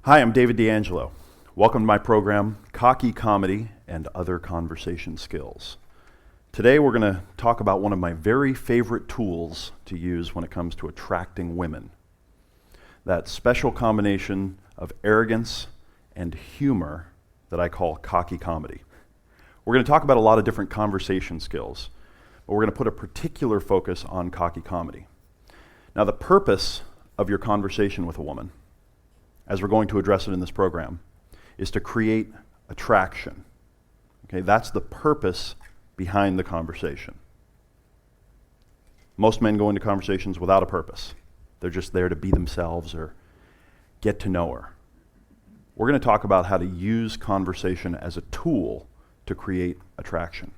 Hi, I'm David D'Angelo. Welcome to my program, Cocky Comedy and Other Conversation Skills. Today we're going to talk about one of my very favorite tools to use when it comes to attracting women. That special combination of arrogance and humor that I call cocky comedy. We're going to talk about a lot of different conversation skills, but we're going to put a particular focus on cocky comedy. Now, the purpose of your conversation with a woman, as we're going to address it in this program, is to create attraction. Okay, that's the purpose behind the conversation. Most men go into conversations without a purpose. They're just there to be themselves or get to know her. We're going to talk about how to use conversation as a tool to create attraction.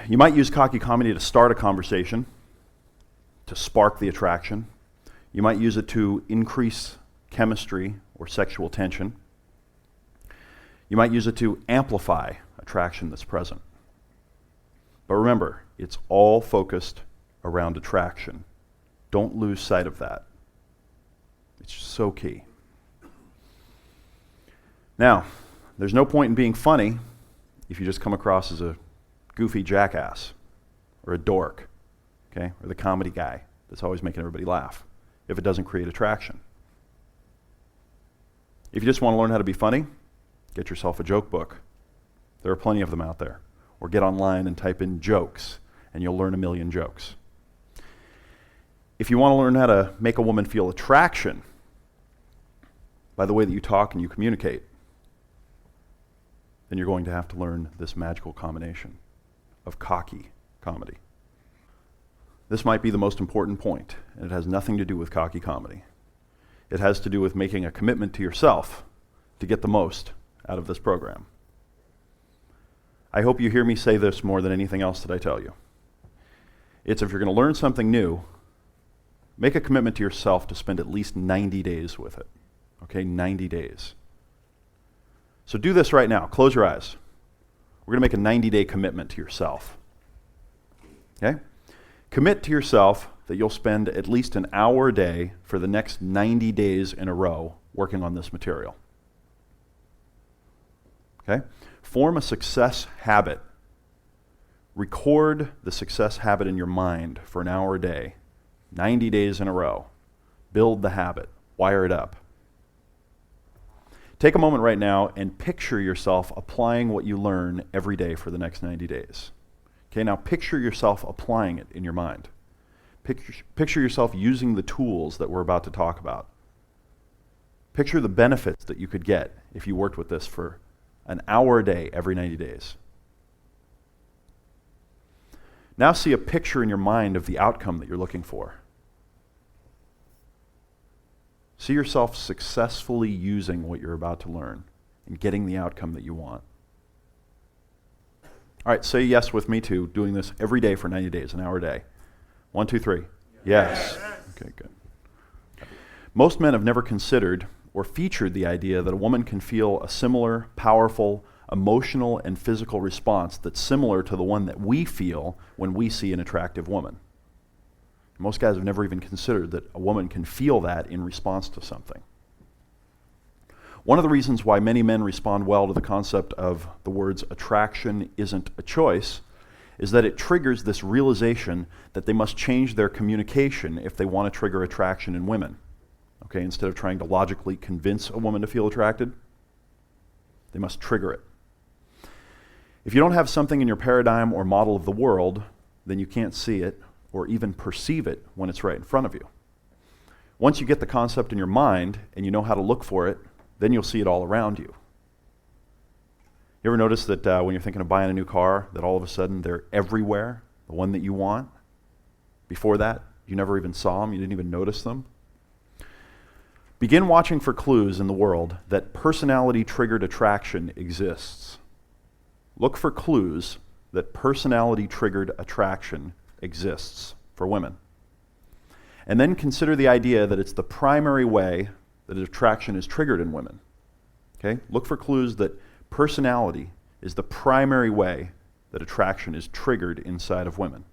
You might use cocky comedy to start a conversation, to spark the attraction. You might use it to increase chemistry or sexual tension. You might use it to amplify attraction that's present. But remember, it's all focused around attraction. Don't lose sight of that. It's so key. Now, there's no point in being funny if you just come across as a goofy jackass or a dork, okay, or the comedy guy that's always making everybody laugh, if it doesn't create attraction. If you just want to learn how to be funny, get yourself a joke book. There are plenty of them out there. Or get online and type in jokes, and you'll learn a million jokes. If you want to learn how to make a woman feel attraction by the way that you talk and you communicate, then you're going to have to learn this magical combination of cocky comedy. This might be the most important point, and it has nothing to do with cocky comedy. It has to do with making a commitment to yourself to get the most out of this program. I hope you hear me say this more than anything else that I tell you. It's if you're going to learn something new, make a commitment to yourself to spend at least 90 days with it. Okay, 90 days. So do this right now. Close your eyes. We're going to make a 90-day commitment to yourself. Okay? Commit to yourself that you'll spend at least an hour a day for the next 90 days in a row working on this material. Okay? Form a success habit. Record the success habit in your mind for an hour a day, 90 days in a row. Build the habit. Wire it up. Take a moment right now and picture yourself applying what you learn every day for the next 90 days. Okay, now picture yourself applying it in your mind. Picture yourself using the tools that we're about to talk about. Picture the benefits that you could get if you worked with this for an hour a day every 90 days. Now see a picture in your mind of the outcome that you're looking for. See yourself successfully using what you're about to learn and getting the outcome that you want. All right, say yes with me to doing this every day for 90 days, an hour a day. 1, 2, 3. Yes. Okay, good. Most men have never considered or featured the idea that a woman can feel a similar, powerful, emotional, and physical response that's similar to the one that we feel when we see an attractive woman. Most guys have never even considered that a woman can feel that in response to something. One of the reasons why many men respond well to the concept of the words attraction isn't a choice is that it triggers this realization that they must change their communication if they want to trigger attraction in women. Okay, instead of trying to logically convince a woman to feel attracted, they must trigger it. If you don't have something in your paradigm or model of the world, then you can't see it or even perceive it when it's right in front of you. Once you get the concept in your mind and you know how to look for it, then you'll see it all around you. You ever notice that when you're thinking of buying a new car, that all of a sudden they're everywhere, the one that you want? Before that, you never even saw them, you didn't even notice them. Begin watching for clues in the world that personality-triggered attraction exists. Look for clues that personality-triggered attraction exists for women. And then consider the idea that it's the primary way that attraction is triggered in women. Okay? Look for clues that personality is the primary way that attraction is triggered inside of women.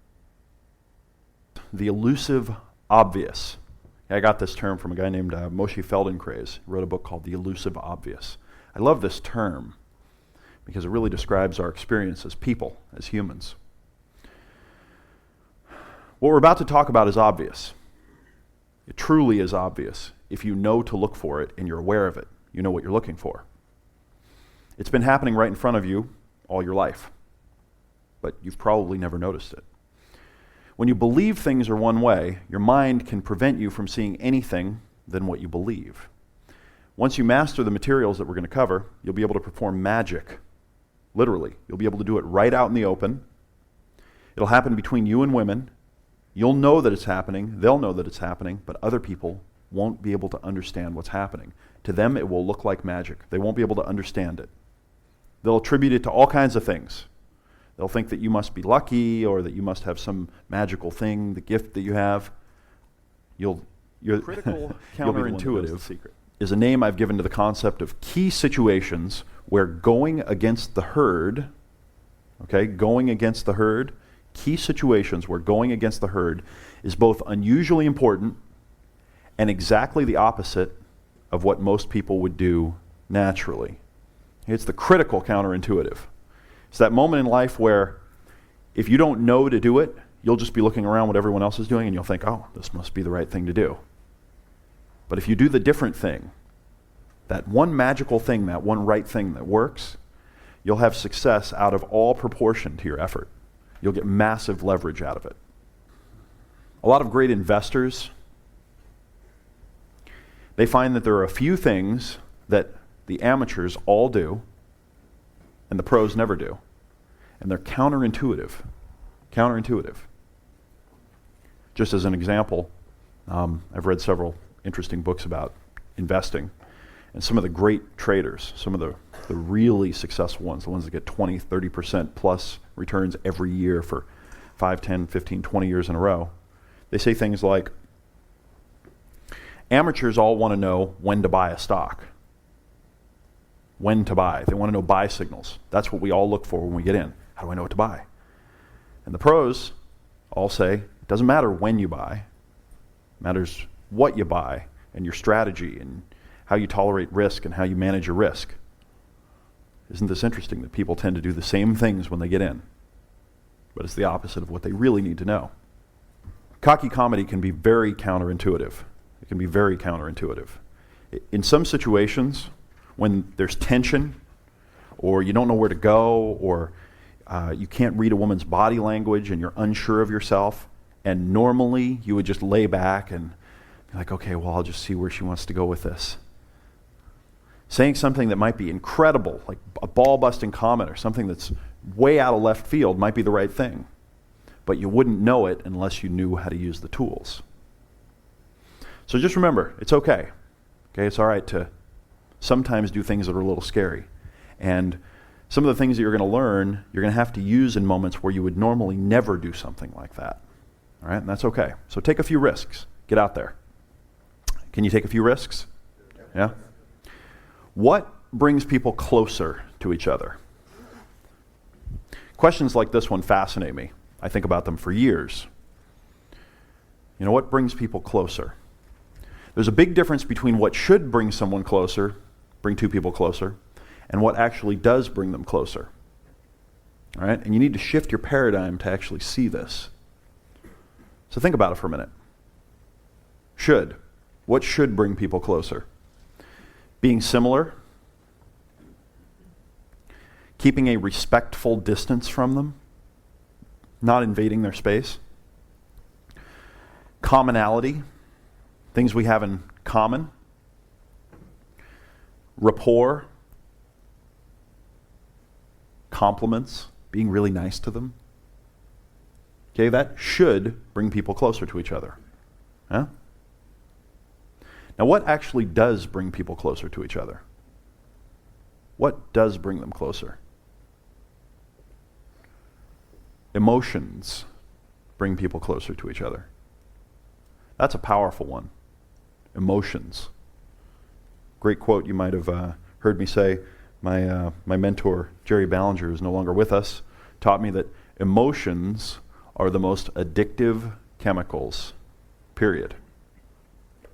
The elusive obvious I got this term from a guy named Moshe Feldenkrais. He wrote a book called The Elusive Obvious. I love this term because it really describes our experience as people, as humans. What we're about to talk about is obvious. It truly is obvious if you know to look for it and you're aware of it. You know what you're looking for. It's been happening right in front of you all your life, but you've probably never noticed it. When you believe things are one way, your mind can prevent you from seeing anything than what you believe. Once you master the materials that we're going to cover, you'll be able to perform magic. Literally, you'll be able to do it right out in the open. It'll happen between you and women. You'll know that it's happening, they'll know that it's happening, but other people won't be able to understand what's happening. To them, it will look like magic. They won't be able to understand it. They'll attribute it to all kinds of things. They'll think that you must be lucky or that you must have some magical thing, the gift that you have. You're critical counterintuitive is a name I've given to the concept of key situations where going against the herd, key situations where going against the herd is both unusually important and exactly the opposite of what most people would do naturally. It's the critical counterintuitive. It's that moment in life where if you don't know to do it, you'll just be looking around what everyone else is doing and you'll think, oh, this must be the right thing to do. But if you do the different thing, that one magical thing, that one right thing that works, you'll have success out of all proportion to your effort. You'll get massive leverage out of it. A lot of great investors, they find that there are a few things that the amateurs all do and the pros never do. And they're counterintuitive. Just as an example, I've read several interesting books about investing. And some of the great traders, some of the really successful ones, the ones that get 20, 30% plus returns every year for 5, 10, 15, 20 years in a row, they say things like, amateurs all want to know when to buy a stock. When to buy. They want to know buy signals. That's what we all look for when we get in. How do I know what to buy? And the pros all say, it doesn't matter when you buy. It matters what you buy and your strategy and how you tolerate risk and how you manage your risk. Isn't this interesting that people tend to do the same things when they get in? But it's the opposite of what they really need to know. Cocky comedy can be very counterintuitive. It can be very counterintuitive. In some situations, when there's tension, or you don't know where to go, or you can't read a woman's body language and you're unsure of yourself, and normally you would just lay back and be like, okay, well, I'll just see where she wants to go with this. Saying something that might be incredible, like a ball-busting comment or something that's way out of left field might be the right thing, but you wouldn't know it unless you knew how to use the tools. So just remember, it's okay. It's all right to sometimes do things that are a little scary. And some of the things that you're going to learn, you're going to have to use in moments where you would normally never do something like that. All right, and that's okay. So take a few risks. Get out there. Can you take a few risks? Yeah? What brings people closer to each other? Questions like this one fascinate me. I think about them for years. What brings people closer? There's a big difference between what should bring someone closer, bring two people closer, and what actually does bring them closer. All right? And you need to shift your paradigm to actually see this. So think about it for a minute. Should. What should bring people closer? Being similar, keeping a respectful distance from them, not invading their space, commonality, things we have in common, rapport, compliments, being really nice to them. Okay, that should bring people closer to each other. Huh? Now, what actually does bring people closer to each other? What does bring them closer? Emotions bring people closer to each other. That's a powerful one. Emotions. Great quote you might have heard me say. My mentor, Jerry Ballinger, who's no longer with us, taught me that emotions are the most addictive chemicals, period.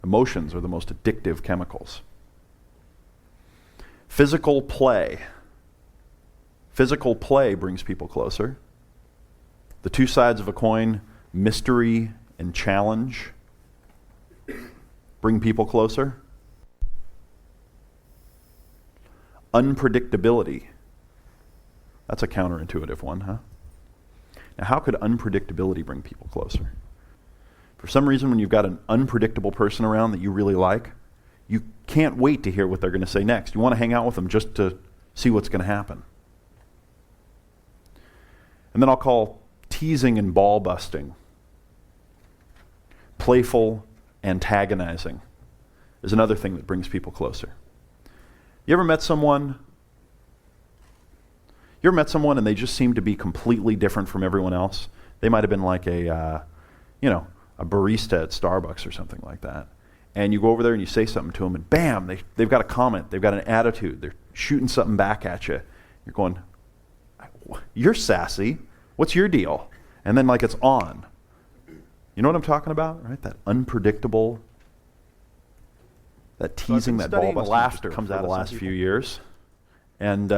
Emotions are the most addictive chemicals. Physical play. Physical play brings people closer. The two sides of a coin, mystery and challenge, bring people closer. Unpredictability. That's a counterintuitive one, huh? Now, how could unpredictability bring people closer? For some reason, when you've got an unpredictable person around that you really like, you can't wait to hear what they're going to say next. You want to hang out with them just to see what's going to happen. And then I'll call teasing and ball busting. Playful antagonizing is another thing that brings people closer. You ever met someone and they just seemed to be completely different from everyone else? They might have been like a barista at Starbucks or something like that. And you go over there and you say something to them and bam, they've got a comment, they've got an attitude, they're shooting something back at you. You're going, you're sassy, what's your deal? And then like it's on. You know what I'm talking about, right? That unpredictable, that teasing, that ball busting laughter comes out the last few years. And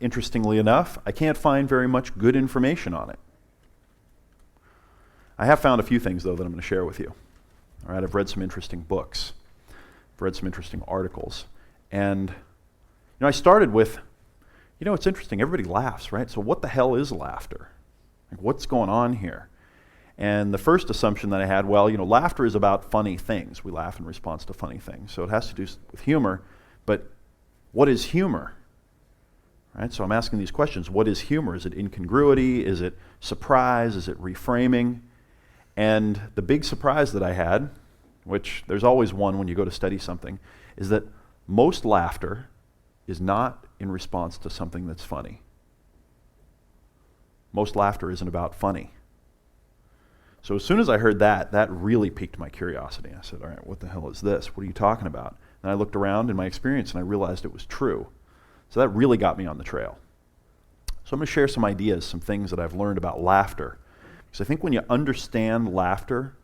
interestingly enough, I can't find very much good information on it. I have found a few things, though, that I'm going to share with you. All right, I've read some interesting books. I've read some interesting articles. And, I started with, it's interesting, everybody laughs, right? So what the hell is laughter? Like, what's going on here? And the first assumption that I had, laughter is about funny things. We laugh in response to funny things. So it has to do with humor. But what is humor? Right? So I'm asking these questions. What is humor? Is it incongruity? Is it surprise? Is it reframing? And the big surprise that I had, which there's always one when you go to study something, is that most laughter is not in response to something that's funny. Most laughter isn't about funny. So as soon as I heard that really piqued my curiosity. I said, all right, what the hell is this? What are you talking about? And I looked around in my experience and I realized it was true. So that really got me on the trail. So I'm going to share some ideas, some things that I've learned about laughter. Because I think when you understand laughter,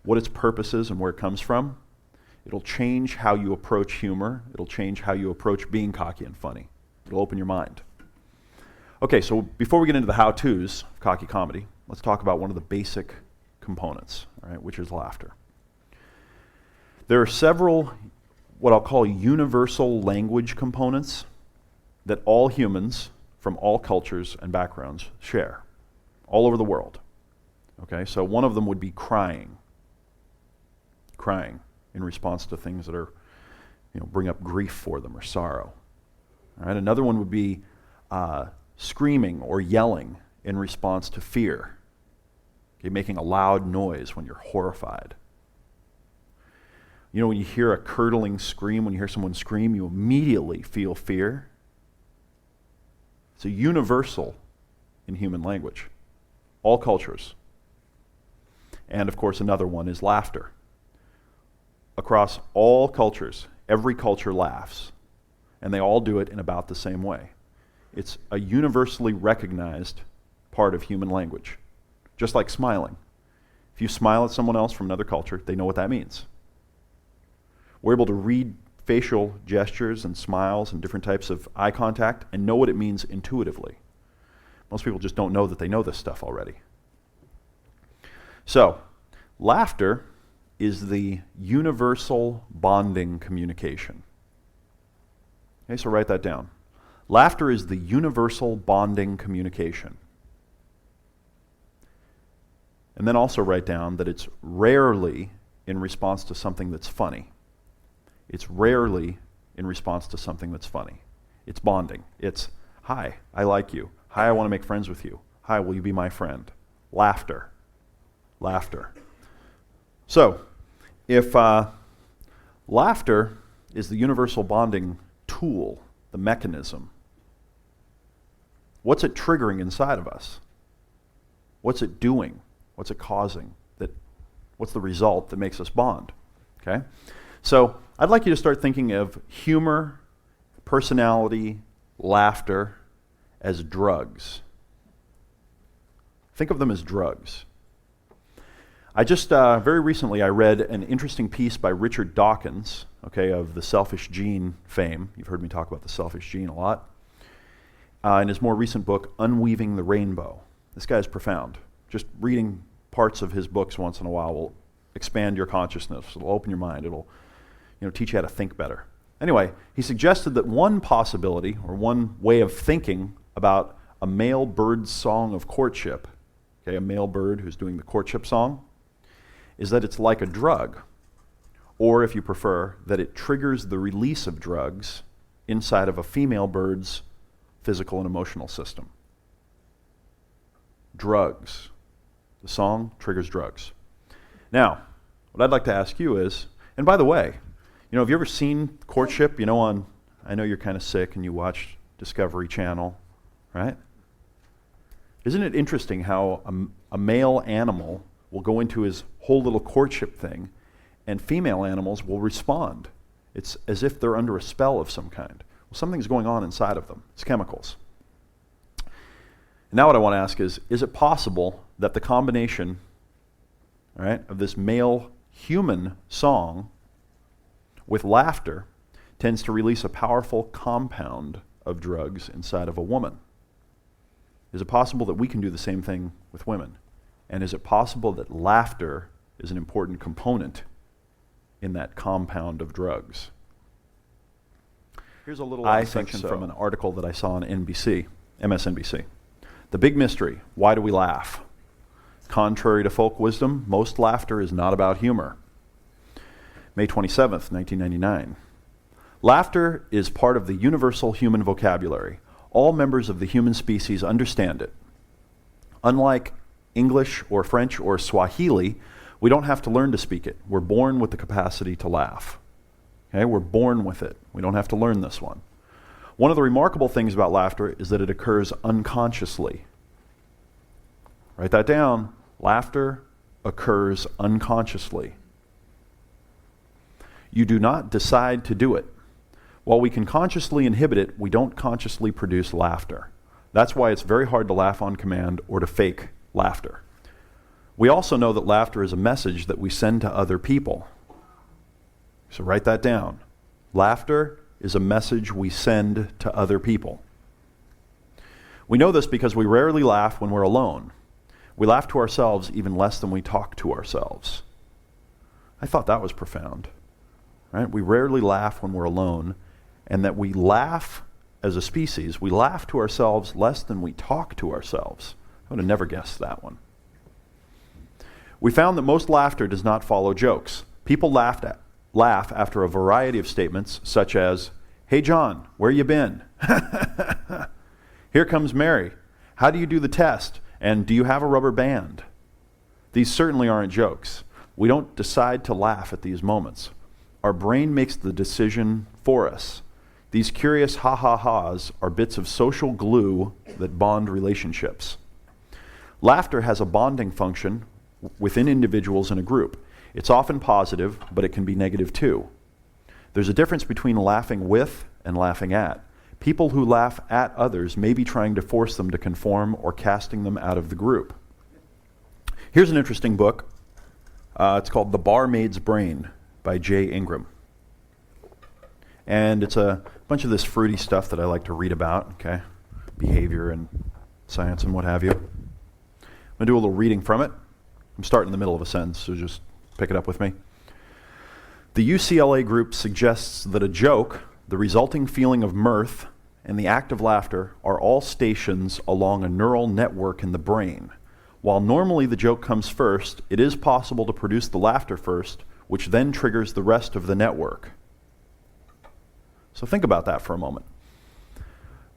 what its purpose is and where it comes from, it'll change how you approach humor. It'll change how you approach being cocky and funny. It'll open your mind. Okay, so before we get into the how-tos of cocky comedy, let's talk about one of the basic components, all right, which is laughter. There are several what I'll call universal language components that all humans from all cultures and backgrounds share, all over the world. Okay, so one of them would be crying in response to things that are, bring up grief for them or sorrow. All right, another one would be screaming or yelling in response to fear. Okay, making a loud noise when you're horrified. When you hear a curdling scream, when you hear someone scream, you immediately feel fear. It's a universal in human language, all cultures. And of course, another one is laughter. Across all cultures, every culture laughs, and they all do it in about the same way. It's a universally recognized part of human language, just like smiling. If you smile at someone else from another culture, they know what that means. We're able to read facial gestures and smiles and different types of eye contact and know what it means intuitively. Most people just don't know that they know this stuff already. So, laughter is the universal bonding communication. Okay, so write that down. Laughter is the universal bonding communication. And then also write down that it's rarely in response to something that's funny. It's rarely in response to something that's funny. It's bonding. It's, hi, I like you. Hi, I want to make friends with you. Hi, will you be my friend? Laughter. Laughter. So, if laughter is the universal bonding tool, the mechanism, what's it triggering inside of us? What's it doing? What's it causing? What's the result that makes us bond? Okay? So I'd like you to start thinking of humor, personality, laughter as drugs. Think of them as drugs. I just, very recently, I read an interesting piece by Richard Dawkins, okay, of the Selfish Gene fame. You've heard me talk about the Selfish Gene a lot. In his more recent book, Unweaving the Rainbow. This guy is profound. Just reading parts of his books once in a while will expand your consciousness. It'll open your mind. It'll, teach you how to think better. Anyway, he suggested that one possibility, or one way of thinking about a male bird's song of courtship, okay, a male bird who's doing the courtship song, is that it's like a drug, or if you prefer, that it triggers the release of drugs inside of a female bird's physical and emotional system. Drugs. The song triggers drugs. Now, what I'd like to ask you is, and by the way, have you ever seen courtship, I know you're kind of sick and you watch Discovery Channel, right? Isn't it interesting how a male animal will go into his whole little courtship thing, and female animals will respond. It's as if they're under a spell of some kind. Well, something's going on inside of them. It's chemicals. Now what I want to ask is it possible that the combination, all right, of this male human song with laughter tends to release a powerful compound of drugs inside of a woman? Is it possible that we can do the same thing with women? And is it possible that laughter is an important component in that compound of drugs? Here's a little section from an article that I saw on MSNBC. The big mystery, why do we laugh? Contrary to folk wisdom, most laughter is not about humor. May 27th, 1999. Laughter is part of the universal human vocabulary. All members of the human species understand it. Unlike English or French or Swahili, we don't have to learn to speak it. We're born with the capacity to laugh. Okay, we're born with it. We don't have to learn this one. One of the remarkable things about laughter is that it occurs unconsciously. Write that down. Laughter occurs unconsciously. You do not decide to do it. While we can consciously inhibit it, we don't consciously produce laughter. That's why it's very hard to laugh on command or to fake laughter. We also know that laughter is a message that we send to other people. So write that down. Laughter is a message we send to other people. We know this because we rarely laugh when we're alone. We laugh to ourselves even less than we talk to ourselves. I thought that was profound. Right? We rarely laugh when we're alone, and that we laugh as a species, we laugh to ourselves less than we talk to ourselves. I would have never guessed that one. We found that most laughter does not follow jokes. People laugh after a variety of statements, such as, "Hey John, where you been?" "Here comes Mary. How do you do the test? And do you have a rubber band?" These certainly aren't jokes. We don't decide to laugh at these moments. Our brain makes the decision for us. These curious ha-ha-has are bits of social glue that bond relationships. Laughter has a bonding function within individuals in a group. It's often positive, but it can be negative too. There's a difference between laughing with and laughing at. People who laugh at others may be trying to force them to conform or casting them out of the group. Here's an interesting book. It's called The Barmaid's Brain by Jay Ingram. And it's a bunch of this fruity stuff that I like to read about, okay? Behavior and science and what have you. I'm going to do a little reading from it. I'm starting in the middle of a sentence, so just pick it up with me. The UCLA group suggests that a joke, the resulting feeling of mirth, and the act of laughter are all stations along a neural network in the brain. While normally the joke comes first, it is possible to produce the laughter first, which then triggers the rest of the network. So think about that for a moment.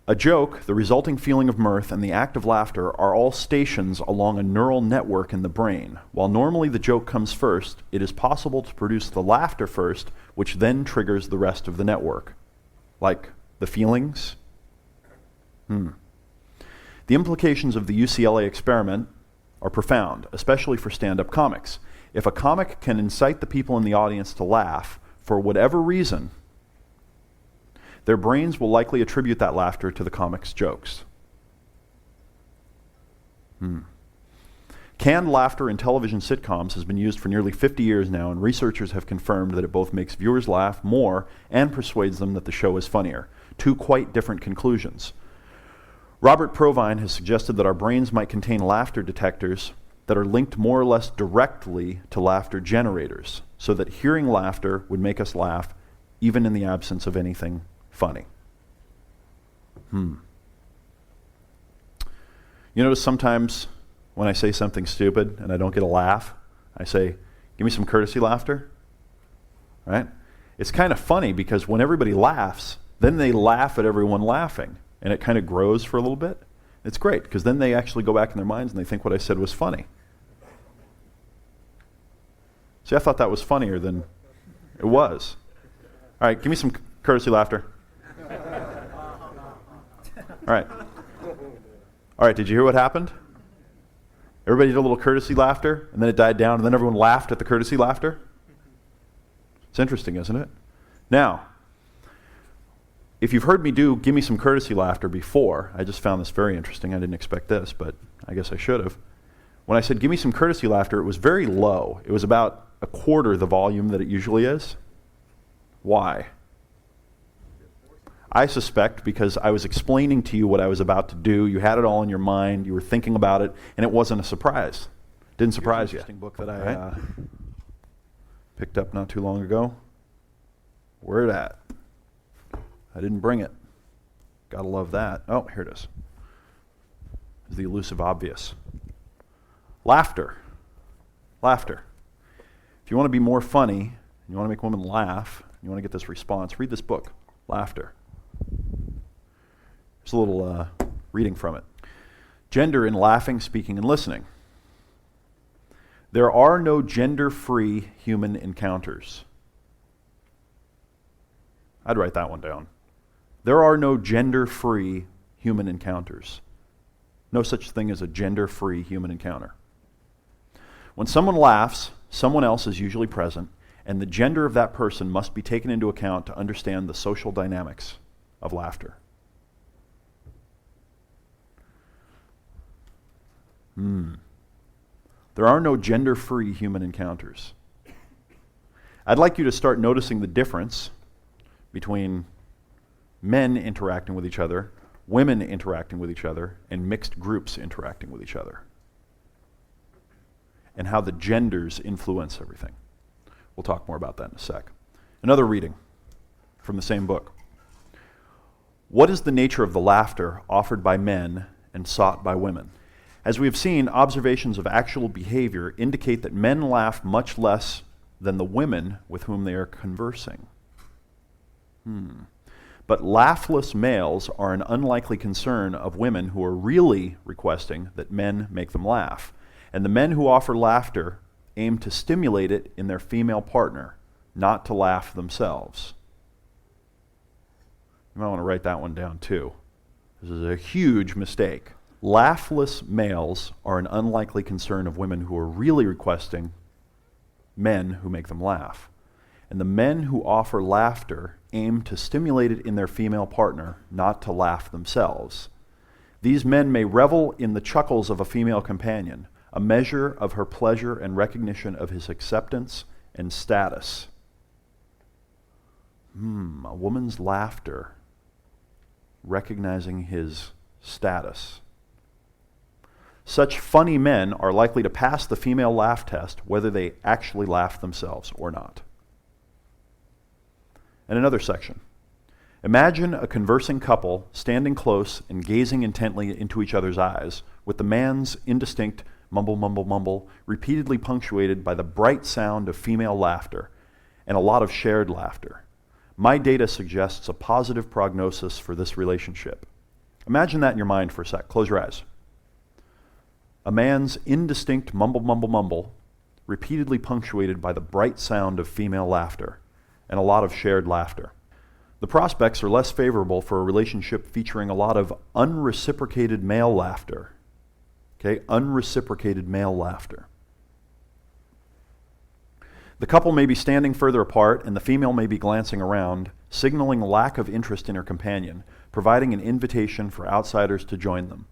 A joke, the resulting feeling of mirth, and the act of laughter are all stations along a neural network in the brain. While normally the joke comes first, it is possible to produce the laughter first, which then triggers the rest of the network. Like the feelings? The implications of the UCLA experiment are profound, especially for stand-up comics. If a comic can incite the people in the audience to laugh, for whatever reason, their brains will likely attribute that laughter to the comic's jokes. Canned laughter in television sitcoms has been used for nearly 50 years now, and researchers have confirmed that it both makes viewers laugh more and persuades them that the show is funnier. Two quite different conclusions. Robert Provine has suggested that our brains might contain laughter detectors that are linked more or less directly to laughter generators, so that hearing laughter would make us laugh even in the absence of anything funny. You notice sometimes when I say something stupid and I don't get a laugh, I say, give me some courtesy laughter, right? It's kind of funny because when everybody laughs, then they laugh at everyone laughing, and it kind of grows for a little bit. It's great, because then they actually go back in their minds and they think what I said was funny. See, I thought that was funnier than it was. All right, give me some courtesy laughter. All right. All right, did you hear what happened? Everybody did a little courtesy laughter, and then it died down, and then everyone laughed at the courtesy laughter? It's interesting, isn't it? Now, if you've heard me do give me some courtesy laughter before, I just found this very interesting. I didn't expect this, but I guess I should have. When I said give me some courtesy laughter, it was very low. It was about a quarter the volume that it usually is. Why? I suspect because I was explaining to you what I was about to do. You had it all in your mind. You were thinking about it, and it wasn't a surprise. Didn't surprise you. Interesting book that I picked up not too long ago. Where it at? I didn't bring it. Gotta love that. Oh, here it is. It's The Elusive Obvious. Laughter. Laughter. If you want to be more funny, and you want to make women laugh, and you want to get this response, read this book, Laughter. There's a little reading from it. Gender in laughing, speaking, and listening. There are no gender-free human encounters. I'd write that one down. There are no gender-free human encounters. No such thing as a gender-free human encounter. When someone laughs, someone else is usually present, and the gender of that person must be taken into account to understand the social dynamics of laughter. There are no gender-free human encounters. I'd like you to start noticing the difference between men interacting with each other, women interacting with each other, and mixed groups interacting with each other, and how the genders influence everything. We'll talk more about that in a sec. Another reading from the same book. What is the nature of the laughter offered by men and sought by women? As we have seen, observations of actual behavior indicate that men laugh much less than the women with whom they are conversing. But laughless males are an unlikely concern of women who are really requesting that men make them laugh. And the men who offer laughter aim to stimulate it in their female partner, not to laugh themselves. You might want to write that one down too. This is a huge mistake. Laughless males are an unlikely concern of women who are really requesting men who make them laugh. And the men who offer laughter aim to stimulate it in their female partner, not to laugh themselves. These men may revel in the chuckles of a female companion, a measure of her pleasure and recognition of his acceptance and status. A woman's laughter, recognizing his status. Such funny men are likely to pass the female laugh test, whether they actually laugh themselves or not. And another section. Imagine a conversing couple standing close and gazing intently into each other's eyes, with the man's indistinct mumble, mumble, mumble, repeatedly punctuated by the bright sound of female laughter and a lot of shared laughter. My data suggests a positive prognosis for this relationship. Imagine that in your mind for a sec. Close your eyes. A man's indistinct mumble, mumble, mumble, repeatedly punctuated by the bright sound of female laughter and a lot of shared laughter. The prospects are less favorable for a relationship featuring a lot of unreciprocated male laughter. Okay, unreciprocated male laughter. The couple may be standing further apart and the female may be glancing around, signaling a lack of interest in her companion, providing an invitation for outsiders to join them.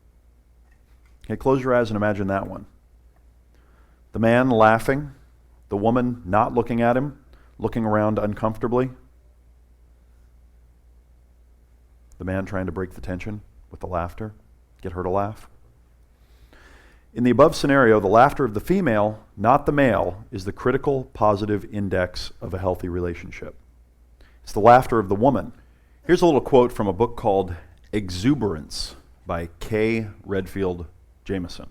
Okay, close your eyes and imagine that one. The man laughing, the woman not looking at him, looking around uncomfortably. The man trying to break the tension with the laughter, get her to laugh. In the above scenario, the laughter of the female, not the male, is the critical positive index of a healthy relationship. It's the laughter of the woman. Here's a little quote from a book called Exuberance by Kay Redfield Jamison.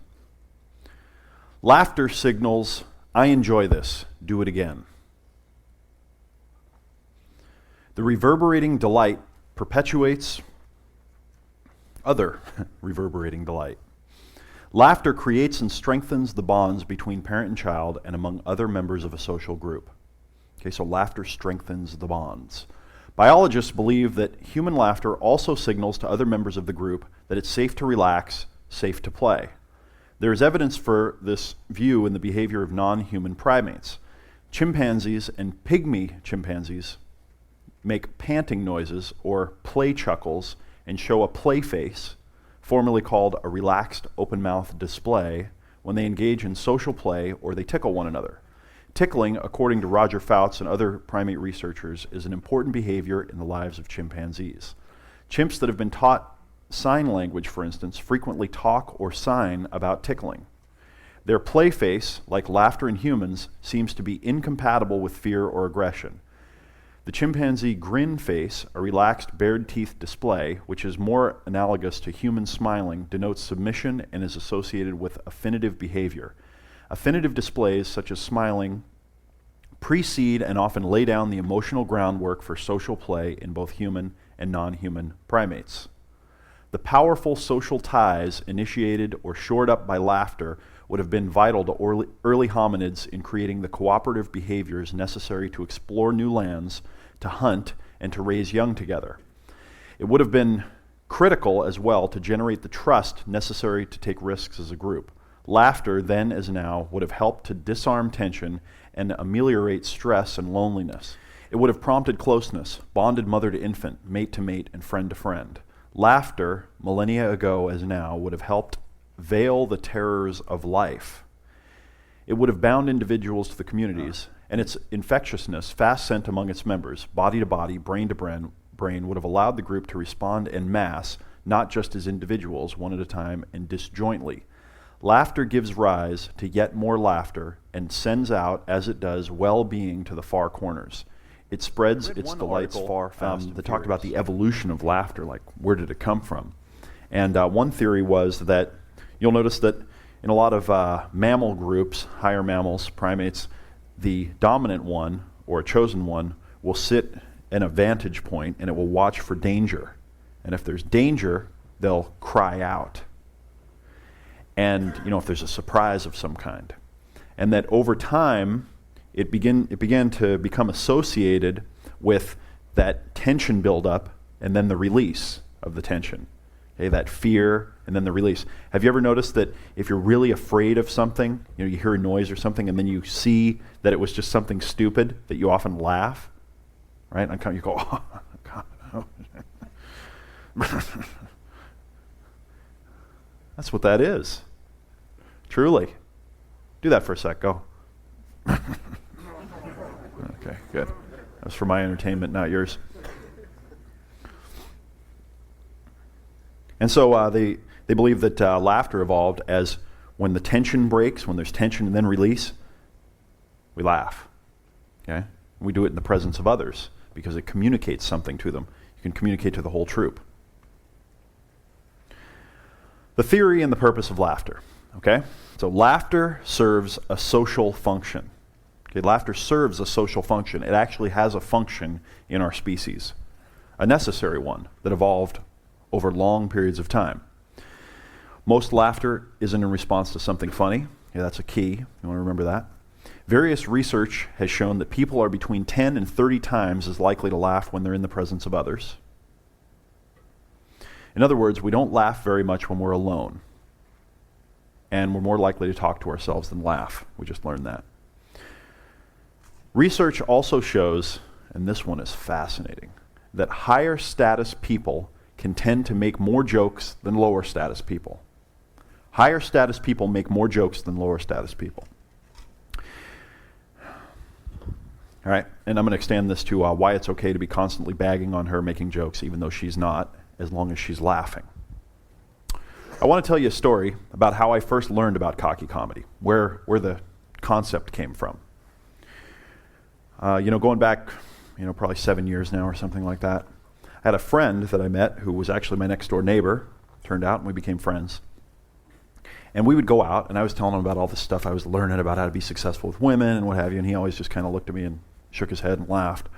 Laughter signals, I enjoy this, do it again. The reverberating delight perpetuates other reverberating delight. Laughter creates and strengthens the bonds between parent and child and among other members of a social group. Okay, so laughter strengthens the bonds. Biologists believe that human laughter also signals to other members of the group that it's safe to relax, safe to play. There is evidence for this view in the behavior of non-human primates. Chimpanzees and pygmy chimpanzees make panting noises or play chuckles and show a play face, formerly called a relaxed open-mouth display, when they engage in social play or they tickle one another. Tickling, according to Roger Fouts and other primate researchers, is an important behavior in the lives of chimpanzees. Chimps that have been taught sign language, for instance, frequently talk or sign about tickling. Their play face, like laughter in humans, seems to be incompatible with fear or aggression. The chimpanzee grin face, a relaxed bared teeth display, which is more analogous to human smiling, denotes submission and is associated with affinitive behavior. Affinitive displays, such as smiling, precede and often lay down the emotional groundwork for social play in both human and non-human primates. The powerful social ties initiated or shored up by laughter would have been vital to early hominids in creating the cooperative behaviors necessary to explore new lands, to hunt, and to raise young together. It would have been critical as well to generate the trust necessary to take risks as a group. Laughter, then as now, would have helped to disarm tension and ameliorate stress and loneliness. It would have prompted closeness, bonded mother to infant, mate to mate, and friend to friend. Laughter, millennia ago as now, would have helped veil the terrors of life. It would have bound individuals to the communities, and its infectiousness, fast sent among its members, body to body, brain to brain, would have allowed the group to respond en masse, not just as individuals, one at a time, and disjointly. Laughter gives rise to yet more laughter and sends out, as it does, well-being to the far corners. It spreads its delights far, fast. That talked about the evolution of laughter, like where did it come from? And one theory was that you'll notice that in a lot of mammal groups, higher mammals, primates, the dominant one or a chosen one will sit in a vantage point and it will watch for danger. And if there's danger, they'll cry out. And if there's a surprise of some kind. And that over time, it began to become associated with that tension buildup and then the release of the tension. Okay, that fear and then the release. Have you ever noticed that if you're really afraid of something, you hear a noise or something and then you see that it was just something stupid, that you often laugh, right? And you go, oh, God. Oh. That's what that is. Truly. Do that for a sec. Go. Okay, good. That was for my entertainment, not yours. And so they believe that laughter evolved as when the tension breaks, when there's tension and then release, we laugh. Okay? We do it in the presence of others because it communicates something to them. You can communicate to the whole troop. The theory and the purpose of laughter. Okay? So laughter serves a social function. Okay, laughter serves a social function. It actually has a function in our species, a necessary one that evolved over long periods of time. Most laughter isn't in response to something funny. Yeah, that's a key. You want to remember that. Various research has shown that people are between 10 and 30 times as likely to laugh when they're in the presence of others. In other words, we don't laugh very much when we're alone. And we're more likely to talk to ourselves than laugh. We just learned that. Research also shows, and this one is fascinating, that higher status people can tend to make more jokes than lower status people. Higher status people make more jokes than lower status people. All right, and I'm going to extend this to why it's okay to be constantly bagging on her, making jokes, even though she's not, as long as she's laughing. I want to tell you a story about how I first learned about cocky comedy, where the concept came from. Going back, probably 7 years now or something like that. I had a friend that I met who was actually my next door neighbor, turned out, and we became friends. And we would go out, and I was telling him about all this stuff I was learning about how to be successful with women and what have you, and he always just kind of looked at me and shook his head and laughed.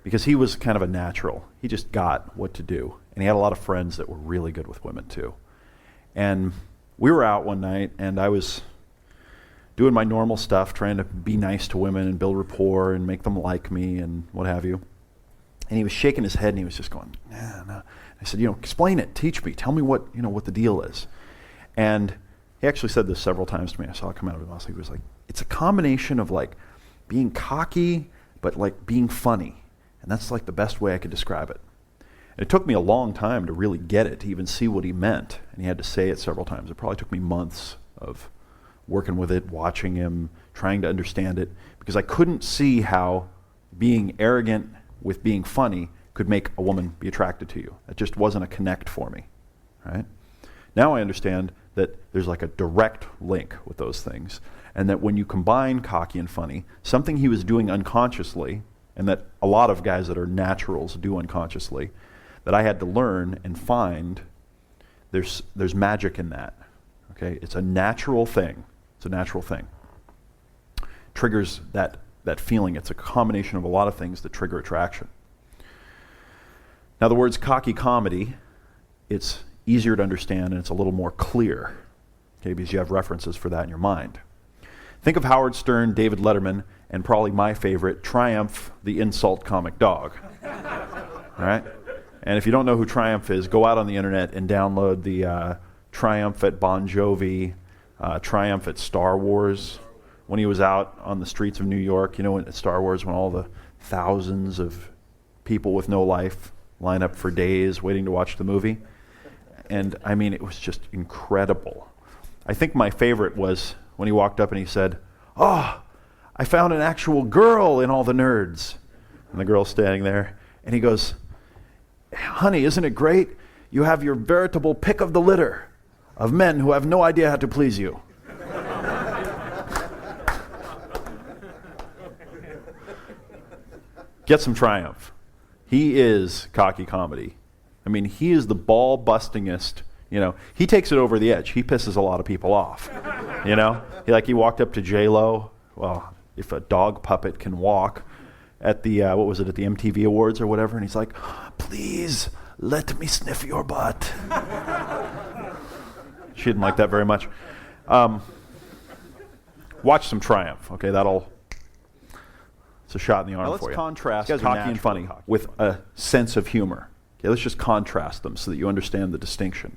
Because he was kind of a natural. He just got what to do. And he had a lot of friends that were really good with women too. And we were out one night, and I was doing my normal stuff, trying to be nice to women and build rapport and make them like me and what have you. And he was shaking his head, and he was just going, nah. I said, explain it, teach me, tell me what the deal is. And he actually said this several times to me. I saw it come out of his mouth. He was like, it's a combination of like being cocky, but like being funny. And that's like the best way I could describe it. And it took me a long time to really get it, to even see what he meant. And he had to say it several times. It probably took me months of working with it, watching him, trying to understand it, because I couldn't see how being arrogant with being funny could make a woman be attracted to you. It just wasn't a connect for me, right? Now I understand that there's like a direct link with those things, and that when you combine cocky and funny, something he was doing unconsciously, and that a lot of guys that are naturals do unconsciously, that I had to learn and find, there's magic in that. Okay? It's a natural thing. It's a natural thing. Triggers that feeling. It's a combination of a lot of things that trigger attraction. Now the words cocky comedy, it's easier to understand and it's a little more clear, okay, because you have references for that in your mind. Think of Howard Stern, David Letterman, and probably my favorite, Triumph, the insult comic dog. All right? And if you don't know who Triumph is, go out on the internet and download the Triumph at Bon Jovi, Triumph at Star Wars. When he was out on the streets of New York, at Star Wars, when all the thousands of people with no life line up for days waiting to watch the movie. And I mean, it was just incredible. I think my favorite was when he walked up and he said, "Oh, I found an actual girl in all the nerds." And the girl's standing there, and he goes, "Honey, isn't it great? You have your veritable pick of the litter of men who have no idea how to please you." Get some Triumph. He is cocky comedy. I mean, he is the ball-bustingest. He takes it over the edge. He pisses a lot of people off. He walked up to J-Lo. Well, if a dog puppet can walk at the at the MTV Awards or whatever, and he's like, "Please let me sniff your butt." She didn't like that very much. Watch some Triumph. Okay, it's a shot in the arm for you. Let's contrast cocky and funny with a sense of humor. Okay, let's just contrast them so that you understand the distinction.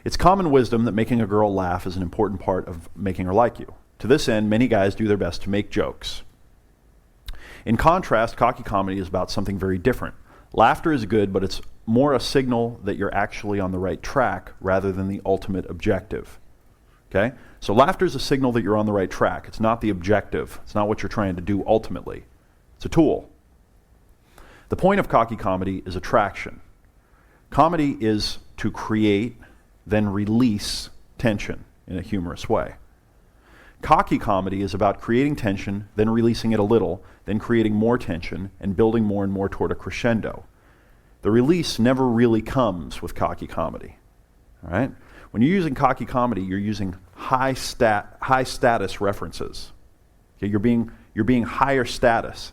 It's common wisdom that making a girl laugh is an important part of making her like you. To this end, many guys do their best to make jokes. In contrast, cocky comedy is about something very different. Laughter is good, but it's more a signal that you're actually on the right track rather than the ultimate objective. Okay? So laughter is a signal that you're on the right track. It's not the objective. It's not what you're trying to do ultimately. It's a tool. The point of cocky comedy is attraction. Comedy is to create, then release tension in a humorous way. Cocky comedy is about creating tension, then releasing it a little, then creating more tension, and building more and more toward a crescendo. The release never really comes with cocky comedy. All right? When you're using cocky comedy, you're using high status references. Okay, you're being higher status,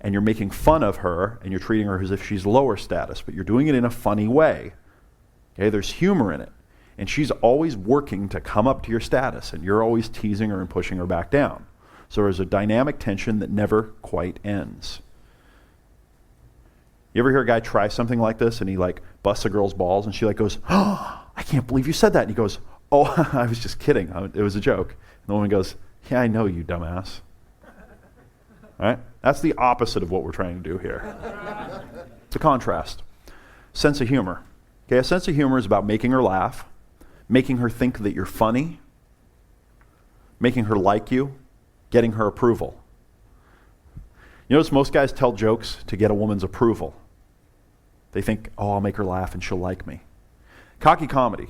and you're making fun of her, and you're treating her as if she's lower status, but you're doing it in a funny way. Okay, there's humor in it. And she's always working to come up to your status, and you're always teasing her and pushing her back down. So there's a dynamic tension that never quite ends. You ever hear a guy try something like this, and he busts a girl's balls, and she goes, "Oh, I can't believe you said that." And he goes, "Oh, I was just kidding. It was a joke." And the woman goes, "Yeah, I know, you dumbass." All right? That's the opposite of what we're trying to do here. It's a contrast. Sense of humor. Okay, a sense of humor is about making her laugh, making her think that you're funny, making her like you, getting her approval. You notice most guys tell jokes to get a woman's approval. They think, oh, I'll make her laugh and she'll like me. Cocky comedy,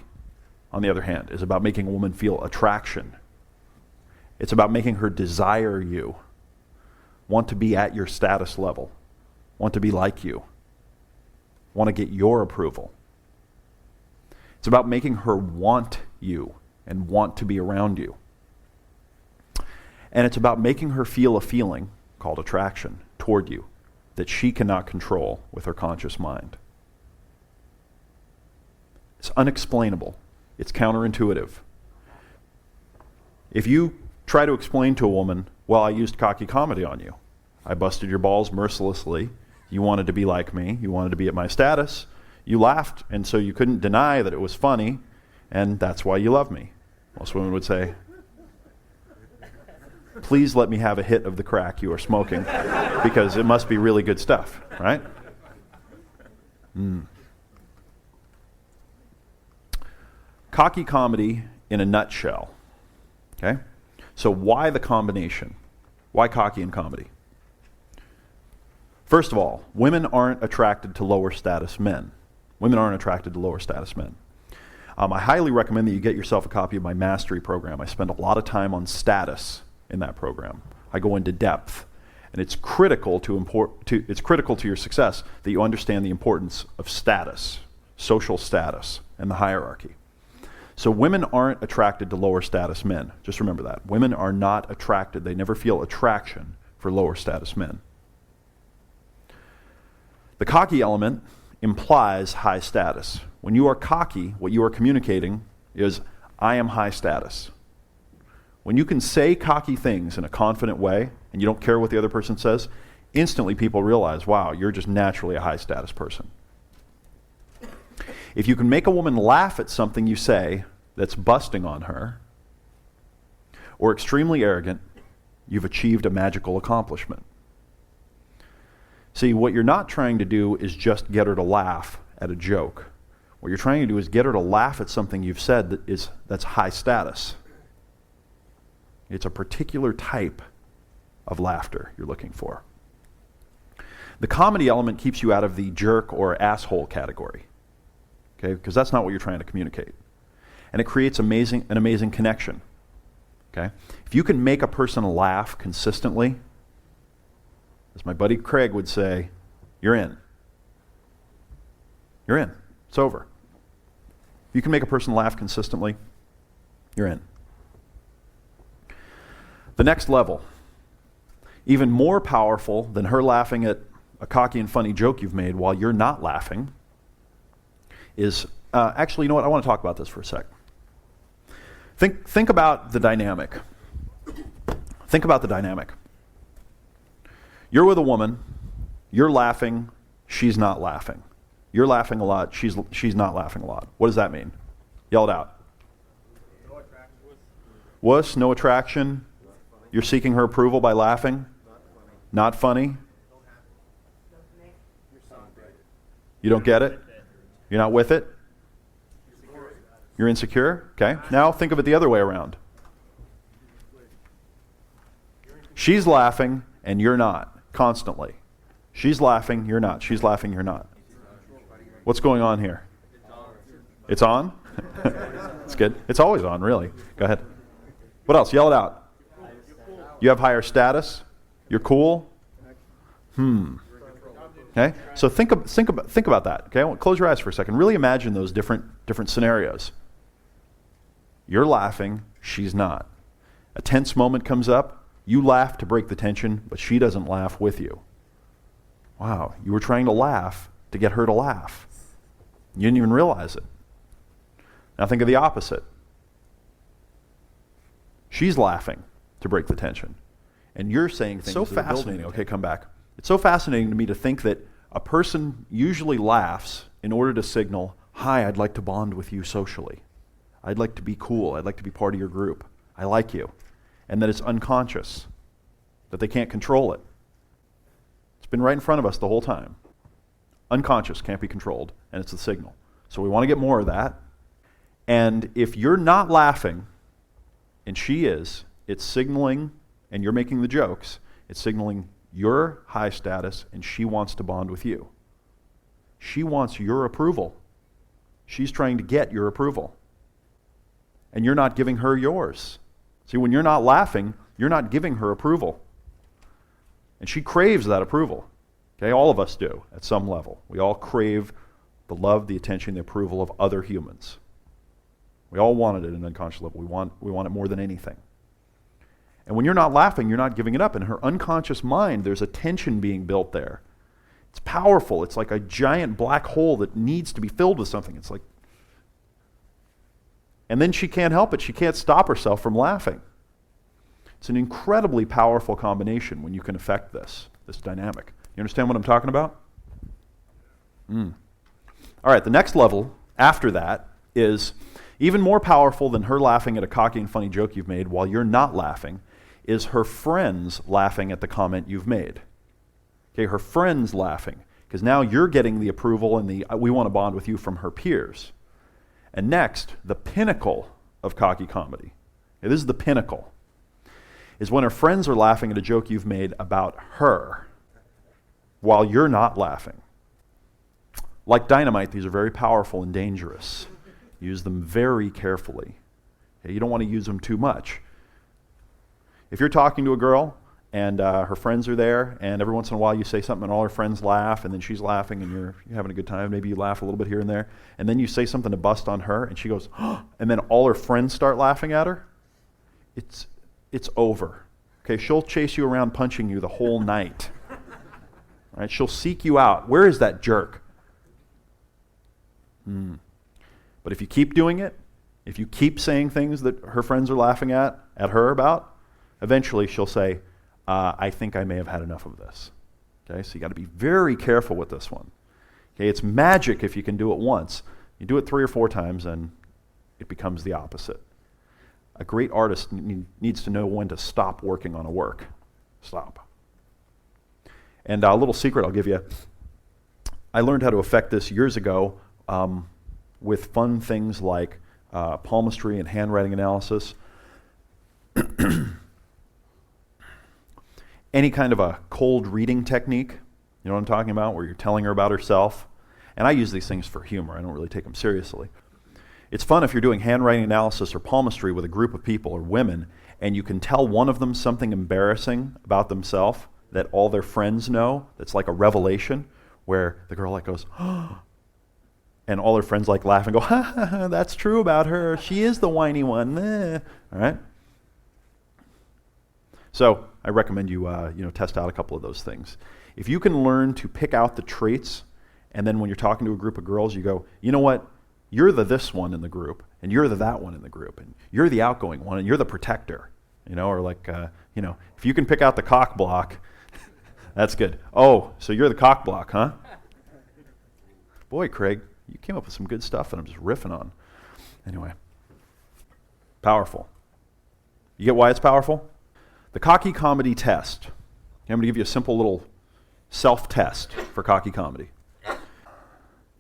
on the other hand, is about making a woman feel attraction. It's about making her desire you, want to be at your status level, want to be like you, want to get your approval. It's about making her want you and want to be around you. And it's about making her feel a feeling called attraction toward you that she cannot control with her conscious mind. It's unexplainable. It's counterintuitive. If you try to explain to a woman, well, I used cocky comedy on you. I busted your balls mercilessly. You wanted to be like me. You wanted to be at my status. You laughed, and so you couldn't deny that it was funny, and that's why you love me. Most women would say, please let me have a hit of the crack you are smoking, because it must be really good stuff, right? Cocky comedy in a nutshell. Okay? So why the combination? Why cocky and comedy? First of all, women aren't attracted to lower status men. Women aren't attracted to lower status men. I highly recommend that you get yourself a copy of my mastery program. I spend a lot of time on status in that program. I go into depth, and it's critical to your success that you understand the importance of status, social status, and the hierarchy. So women aren't attracted to lower status men. Just remember that. Women are not attracted. They never feel attraction for lower status men. The cocky element implies high status. When you are cocky, what you are communicating is, I am high status. When you can say cocky things in a confident way, and you don't care what the other person says, instantly people realize, wow, you're just naturally a high status person. If you can make a woman laugh at something you say that's busting on her, or extremely arrogant, you've achieved a magical accomplishment. See, what you're not trying to do is just get her to laugh at a joke. What you're trying to do is get her to laugh at something you've said that's high status. It's a particular type of laughter you're looking for. The comedy element keeps you out of the jerk or asshole category, okay? Because that's not what you're trying to communicate. And it creates an amazing connection, okay? If you can make a person laugh consistently, as my buddy Craig would say, you're in. You're in. It's over. If you can make a person laugh consistently, you're in. The next level, even more powerful than her laughing at a cocky and funny joke you've made while you're not laughing, is, actually, you know what, I want to talk about this for a sec. Think about the dynamic. Think about the dynamic. You're with a woman, you're laughing, she's not laughing. You're laughing a lot, she's not laughing a lot. What does that mean? Yell it out. No attraction. Wuss, no attraction. You're seeking her approval by laughing? Not funny. You don't get it? You're not with it? You're insecure? Okay. Now think of it the other way around. She's laughing and you're not, constantly. She's laughing, you're not. She's laughing, you're not. What's going on here? It's on? It's good. It's always on, really. Go ahead. What else? Yell it out. You have higher status? You're cool? Okay? So think about that. Okay? Close your eyes for a second. Really imagine those different scenarios. You're laughing, she's not. A tense moment comes up, you laugh to break the tension, but she doesn't laugh with you. Wow, you were trying to laugh to get her to laugh. You didn't even realize it. Now think of the opposite. She's laughing to break the tension. And you're saying things So that are building. fascinating. Okay, come back. It's so fascinating to me to think that a person usually laughs in order to signal, hi, I'd like to bond with you socially. I'd like to be cool. I'd like to be part of your group. I like you. And that it's unconscious, that they can't control it. It's been right in front of us the whole time. Unconscious, can't be controlled, and it's the signal. So we want to get more of that. And if you're not laughing, and she is, it's signaling, and you're making the jokes, it's signaling You're high status, and she wants to bond with you. She wants your approval. She's trying to get your approval. And you're not giving her yours. See, when you're not laughing, you're not giving her approval. And she craves that approval. Okay, all of us do at some level. We all crave the love, the attention, the approval of other humans. We all want it at an unconscious level. We want it more than anything. And when you're not laughing, you're not giving it up. In her unconscious mind, there's a tension being built there. It's powerful. It's like a giant black hole that needs to be filled with something. It's like, and then she can't help it. She can't stop herself from laughing. It's an incredibly powerful combination when you can affect this dynamic. You understand what I'm talking about? All right, the next level after that is even more powerful than her laughing at a cocky and funny joke you've made while you're not laughing, is her friends laughing at the comment you've made. Okay, her friends laughing, because now you're getting the approval and the we want to bond with you from her peers. And next, the pinnacle of cocky comedy, okay, this is the pinnacle, is when her friends are laughing at a joke you've made about her while you're not laughing. Like dynamite, these are very powerful and dangerous. Use them very carefully. Okay, you don't want to use them too much. If you're talking to a girl and her friends are there, and every once in a while you say something and all her friends laugh, and then she's laughing and you're having a good time, maybe you laugh a little bit here and there, and then you say something to bust on her and she goes, oh, and then all her friends start laughing at her, it's over. Okay, she'll chase you around punching you the whole night. All right, she'll seek you out. Where is that jerk? But if you keep doing it, if you keep saying things that her friends are laughing at her about, eventually she'll say, I think I may have had enough of this. Okay, so you got to be very careful with this one. Okay, it's magic if you can do it once. You do it 3 or 4 times and it becomes the opposite. A great artist needs to know when to stop working on a work. Stop. And a little secret I'll give you. I learned how to affect this years ago with fun things like palmistry and handwriting analysis. Any kind of a cold reading technique, you know what I'm talking about, where you're telling her about herself. And I use these things for humor. I don't really take them seriously. It's fun if you're doing handwriting analysis or palmistry with a group of people or women, and you can tell one of them something embarrassing about themselves that all their friends know. That's like a revelation, where the girl like goes, oh, and all her friends like laugh and go, ha, ha, ha, that's true about her. She is the whiny one. All right? So I recommend you test out a couple of those things. If you can learn to pick out the traits, and then when you're talking to a group of girls, you go, you know what? You're the this one in the group, and you're the that one in the group, and you're the outgoing one, and you're the protector. Or like, if you can pick out the cock block, that's good. Oh, so you're the cock block, huh? Boy, Craig, you came up with some good stuff that I'm just riffing on. Anyway, powerful. You get why it's powerful? The cocky comedy test. I'm going to give you a simple little self-test for cocky comedy.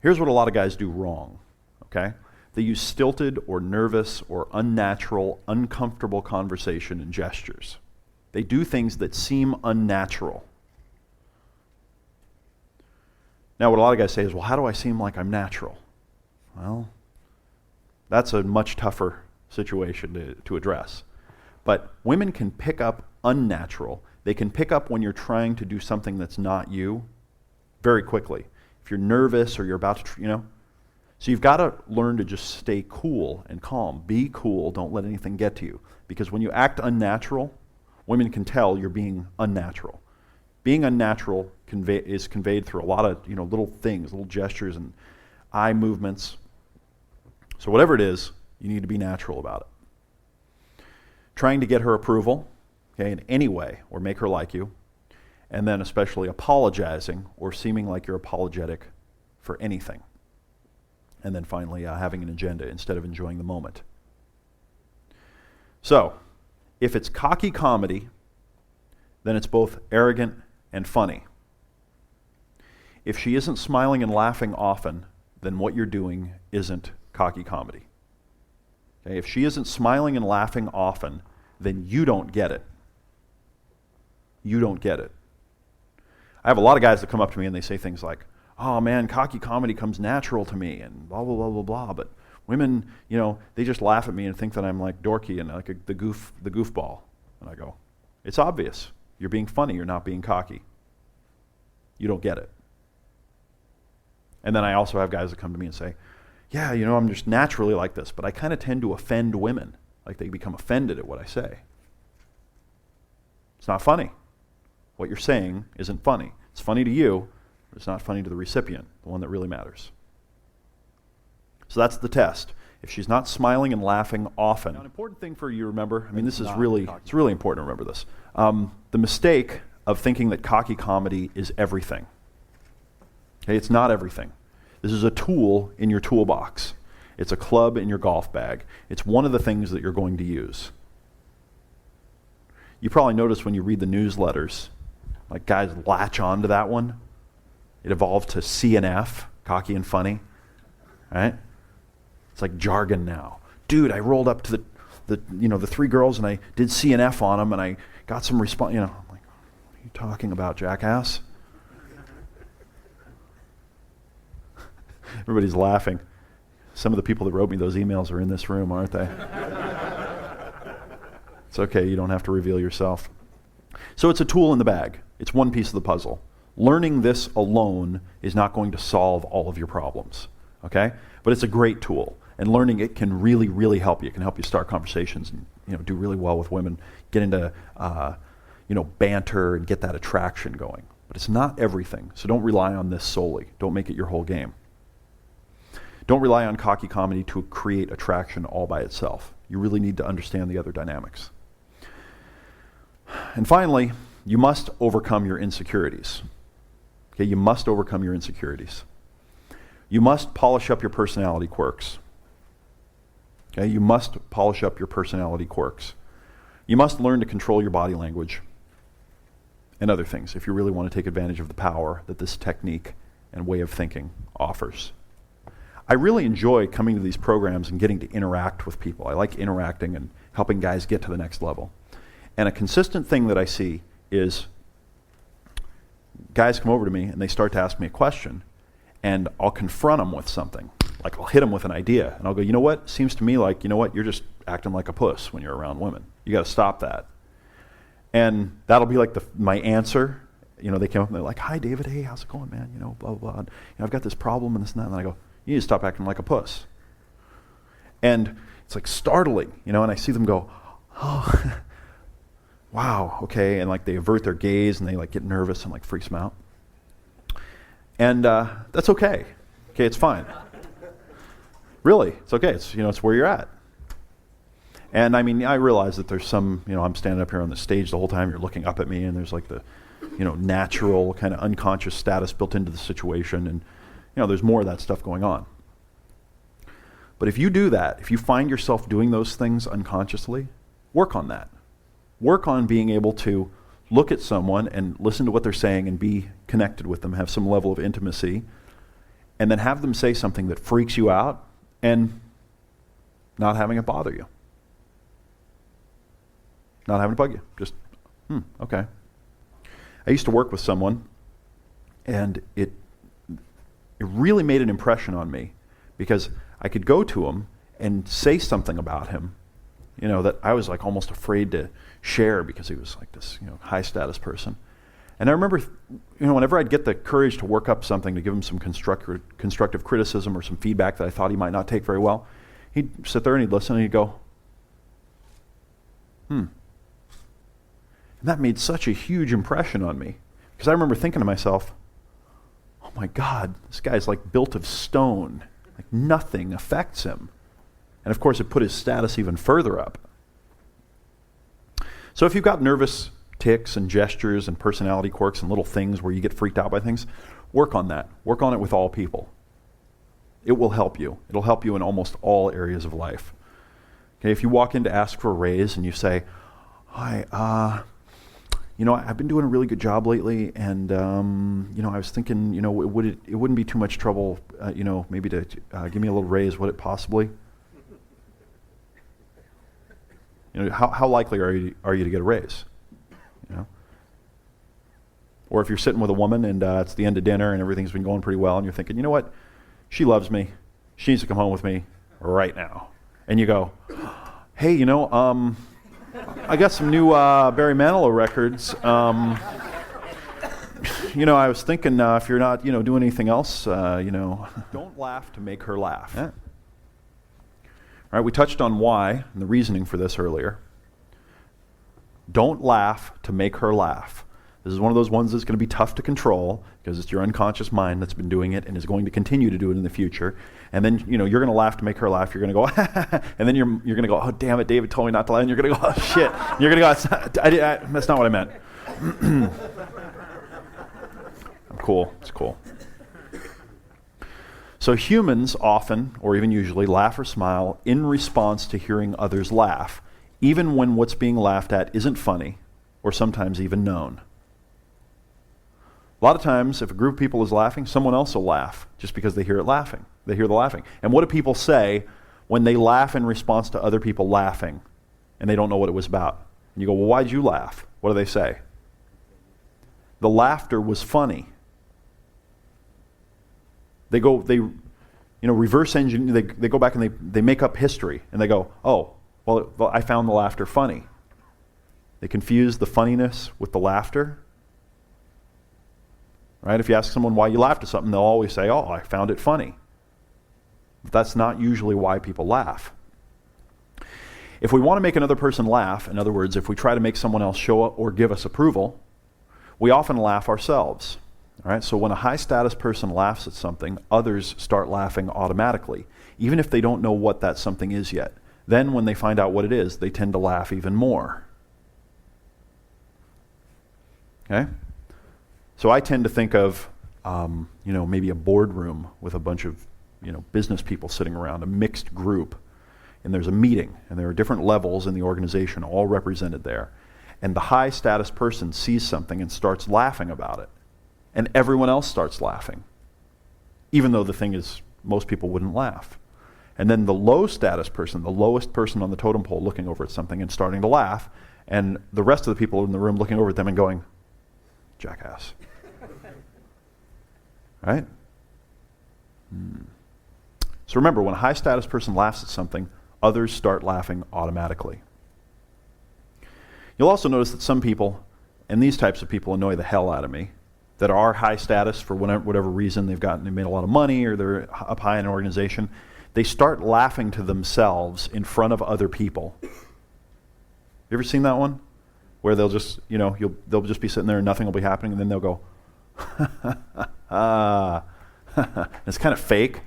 Here's what a lot of guys do wrong, okay? They use stilted or nervous or unnatural, uncomfortable conversation and gestures. They do things that seem unnatural. Now, what a lot of guys say is, well, how do I seem like I'm natural? Well, that's a much tougher situation to address. But women can pick up unnatural. They can pick up when you're trying to do something that's not you very quickly. If you're nervous or you're about to, So you've got to learn to just stay cool and calm. Be cool. Don't let anything get to you. Because when you act unnatural, women can tell you're being unnatural. Being unnatural is conveyed through a lot of little things, little gestures and eye movements. So whatever it is, you need to be natural about it. Trying to get her approval, okay, in any way, or make her like you, and then especially apologizing or seeming like you're apologetic for anything. And then finally having an agenda instead of enjoying the moment. So, if it's cocky comedy, then it's both arrogant and funny. If she isn't smiling and laughing often, then what you're doing isn't cocky comedy. Okay? If she isn't smiling and laughing often, then you don't get it. You don't get it. I have a lot of guys that come up to me and they say things like, oh man, cocky comedy comes natural to me and blah, blah, blah, blah, blah. But women, they just laugh at me and think that I'm like dorky and like the goofball. And I go, it's obvious. You're being funny, you're not being cocky. You don't get it. And then I also have guys that come to me and say, yeah, I'm just naturally like this, but I kind of tend to offend women. Like they become offended at what I say. It's not funny. What you're saying isn't funny. It's funny to you, but it's not funny to the recipient, the one that really matters. So that's the test. If she's not smiling and laughing often. Now, an important thing for you to remember, it's really important to remember this. The mistake of thinking that cocky comedy is everything. Okay, it's not everything. This is a tool in your toolbox. It's a club in your golf bag. It's one of the things that you're going to use. You probably notice when you read the newsletters, like guys latch on to that one. It evolved to CNF, cocky and funny, right? It's like jargon now. Dude, I rolled up to the three girls and I did CNF on them and I got some response. I'm like, what are you talking about, jackass? Everybody's laughing. Some of the people that wrote me those emails are in this room, aren't they? It's okay, you don't have to reveal yourself. So it's a tool in the bag. It's one piece of the puzzle. Learning this alone is not going to solve all of your problems, okay? But it's a great tool, and learning it can really, really help you. It can help you start conversations and do really well with women, get into banter and get that attraction going. But it's not everything, so don't rely on this solely. Don't make it your whole game. Don't rely on cocky comedy to create attraction all by itself. You really need to understand the other dynamics. And finally, you must overcome your insecurities. Okay, you must overcome your insecurities. You must polish up your personality quirks. Okay, you must polish up your personality quirks. You must learn to control your body language and other things if you really want to take advantage of the power that this technique and way of thinking offers. I really enjoy coming to these programs and getting to interact with people. I like interacting and helping guys get to the next level. And a consistent thing that I see is guys come over to me and they start to ask me a question, and I'll confront them with something. Like I'll hit them with an idea, and I'll go, you know what? Seems to me like, you're just acting like a puss when you're around women. You got to stop that. And that'll be like my answer. They come up and they're like, hi, David. Hey, how's it going, man? Blah, blah, blah. I've got this problem and this and that. And then I go, you need to stop acting like a puss. And it's like startling, and I see them go, oh, wow, okay, and like they avert their gaze and they like get nervous and like freaks them out. And that's okay. Okay, it's fine. Really, it's okay. It's where you're at. And I realize that there's some, I'm standing up here on the stage the whole time, you're looking up at me, and there's like the, natural kind of unconscious status built into the situation, and there's more of that stuff going on. But if you do that, if you find yourself doing those things unconsciously, work on that. Work on being able to look at someone and listen to what they're saying and be connected with them, have some level of intimacy, and then have them say something that freaks you out and not having it bother you. Not having it bug you. Just, okay. I used to work with someone, and it really made an impression on me because I could go to him and say something about him, that I was like almost afraid to share because he was like this, high status person. And I remember, whenever I'd get the courage to work up something to give him some constructive criticism or some feedback that I thought he might not take very well, he'd sit there and he'd listen and he'd go, And that made such a huge impression on me because I remember thinking to myself, oh my God, this guy's like built of stone. Like nothing affects him. And of course, it put his status even further up. So if you've got nervous tics and gestures and personality quirks and little things where you get freaked out by things, work on that. Work on it with all people. It will help you. It'll help you in almost all areas of life. Okay, if you walk in to ask for a raise and you say, hi, I've been doing a really good job lately, and I was thinking, it wouldn't be too much trouble, maybe to give me a little raise, would it possibly? How likely are you to get a raise? Or if you're sitting with a woman and it's the end of dinner and everything's been going pretty well and you're thinking, you know what, she loves me. She needs to come home with me right now. And you go, hey, I got some new Barry Manilow records. I was thinking if you're not, doing anything else, don't laugh to make her laugh. Yeah. All right, we touched on why and the reasoning for this earlier. Don't laugh to make her laugh. This is one of those ones that's going to be tough to control because it's your unconscious mind that's been doing it and is going to continue to do it in the future. And then, you're going to laugh to make her laugh. You're going to go, and then you're going to go, oh, damn it, David told me not to laugh. And you're going to go, oh, shit. And you're going to go, that's not what I meant. I'm cool. It's cool. So humans often, or even usually, laugh or smile in response to hearing others laugh, even when what's being laughed at isn't funny or sometimes even known. A lot of times, if a group of people is laughing, someone else will laugh just because they hear it laughing. They hear the laughing. And what do people say when they laugh in response to other people laughing and they don't know what it was about? And you go, well, why'd you laugh? What do they say? The laughter was funny. They reverse engineer, they go back and they make up history and they go, oh, well, I found the laughter funny. They confuse the funniness with the laughter. Right? If you ask someone why you laughed at something, they'll always say, oh, I found it funny. But that's not usually why people laugh. If we want to make another person laugh, in other words, if we try to make someone else show up or give us approval, we often laugh ourselves. All right? So when a high-status person laughs at something, others start laughing automatically, even if they don't know what that something is yet. Then when they find out what it is, they tend to laugh even more. Okay? So I tend to think of, maybe a boardroom with a bunch of, business people sitting around, a mixed group, and there's a meeting, and there are different levels in the organization, all represented there. And the high-status person sees something and starts laughing about it, and everyone else starts laughing, even though the thing is, most people wouldn't laugh. And then the low-status person, the lowest person on the totem pole, looking over at something and starting to laugh, and the rest of the people in the room looking over at them and going, jackass. Right? So remember, when a high-status person laughs at something, others start laughing automatically. You'll also notice that some people, and these types of people annoy the hell out of me, that are high status for whatever reason, they made a lot of money or they're up high in an organization, they start laughing to themselves in front of other people. You ever seen that one? Where they'll just, they'll just be sitting there and nothing will be happening, and then they'll go, it's kind of fake.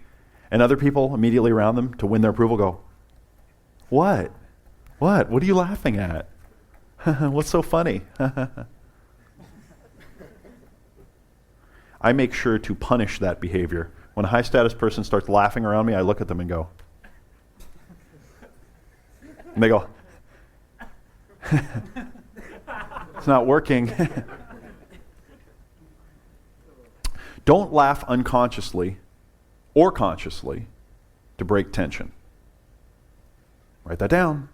And other people immediately around them, to win their approval, go, What? What are you laughing at? What's so funny? I make sure to punish that behavior. When a high-status person starts laughing around me, I look at them and go, and they go, it's not working. Don't laugh unconsciously or consciously to break tension. Write that down.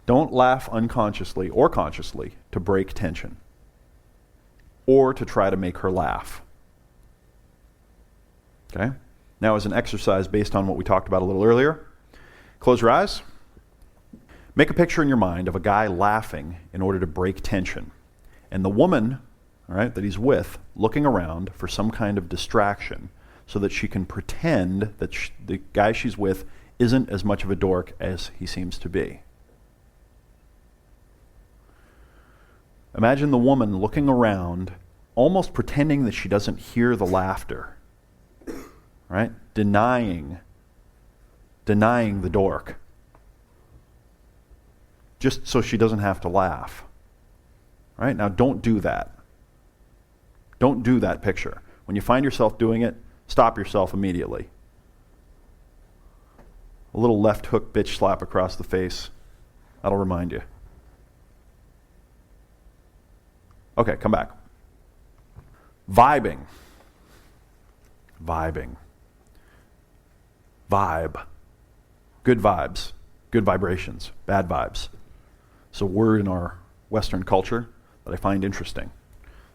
Don't laugh unconsciously or consciously to break tension or to try to make her laugh. Okay? Now, as an exercise based on what we talked about a little earlier, close your eyes. Make a picture in your mind of a guy laughing in order to break tension, and the woman, all right, that he's with, looking around for some kind of distraction so that she can pretend that the guy she's with isn't as much of a dork as he seems to be. Imagine the woman looking around, almost pretending that she doesn't hear the laughter, right? Denying the dork, just so she doesn't have to laugh. Right? Now, don't do that. Don't do that picture. When you find yourself doing it, stop yourself immediately. A little left hook bitch slap across the face. That'll remind you. Okay, come back. Vibing. Vibe. Good vibes. Good vibrations. Bad vibes. It's a word in our Western culture that I find interesting.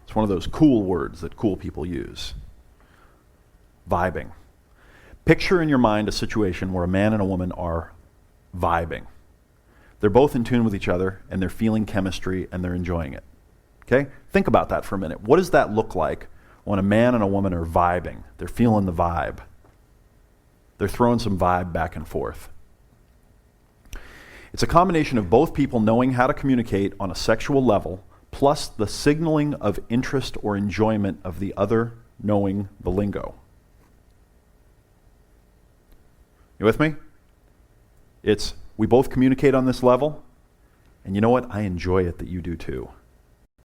It's one of those cool words that cool people use. Vibing. Picture in your mind a situation where a man and a woman are vibing. They're both in tune with each other, and they're feeling chemistry, and they're enjoying it. Okay? Think about that for a minute. What does that look like when a man and a woman are vibing? They're feeling the vibe. They're throwing some vibe back and forth. It's a combination of both people knowing how to communicate on a sexual level, plus the signaling of interest or enjoyment of the other knowing the lingo. You with me? It's, we both communicate on this level, and you know what? I enjoy it that you do too.